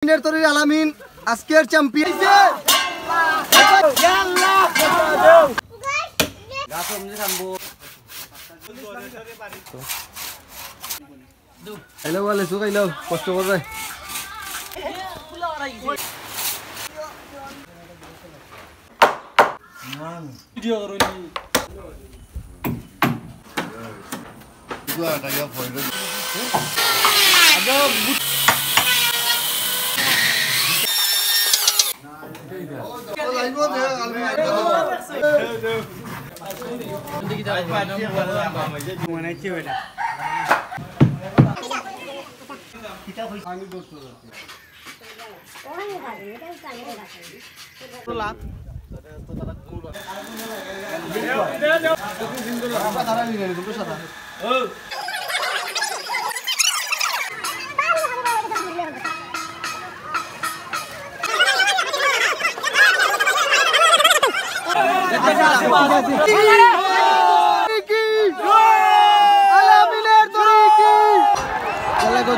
আলামিনের তরির আলামিন আজকের চ্যাম্পিয়ন হ্যালো বলে সুগাইলো কষ্ট করে ভিডিও করুন Gua kaya point. Ada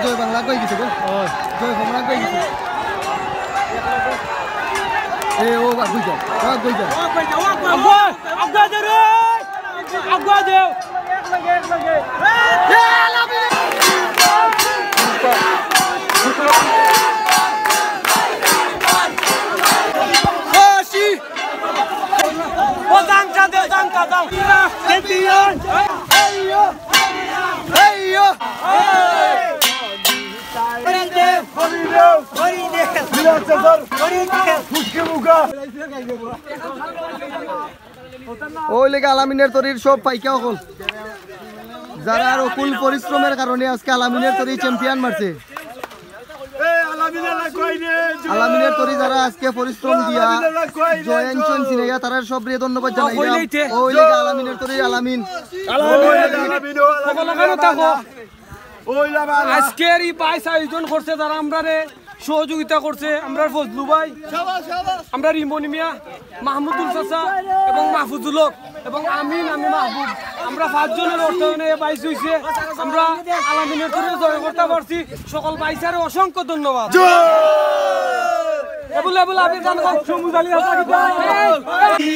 জয় বাংলা কই গেছে গো জয় বাংলা কই গেছে এ ও বাগুই যা বাগুই যা আগা দে রে আগা দে এক লাগে এ আলামিন খুশি ও দাঙ্কা দে দাঙ্কা দাও চ্যাম্পিয়ন হেইয়ো হেইয়ো ওই লেগে আলামিনের তরির সব পাইকা হল যারা আর অকুল পরিশ্রমের কারণে আজকে আলামিনের তরি চ্যাম্পিয়ন মারছে আলামিনের তরি যারা আজকে পরিশ্রম দিয়া জয়েন্টন সিনেগা তারা সব রে ধন্যবাদ জানাইলাম ওই লেগে আলামিনের তরি আলামিন আজকের এই বাইস আয়োজন করছে যারা আমরা সহযোগিতা করছে আমরা ফজলু ভাই আমরা রিমনি মিয়া মাহমুদুল চাচা এবং মাহফুজুল হক এবং আমি মাহবুব আমরা 5 জনের অর্থায়নে বাইস হয়েছে আমরা আলামিনের তরে জয় করতে পারছি সকল বাইসারে অসংখ্য ধন্যবাদ এবুল এবুল আবি জান সমুদালি হাসা কি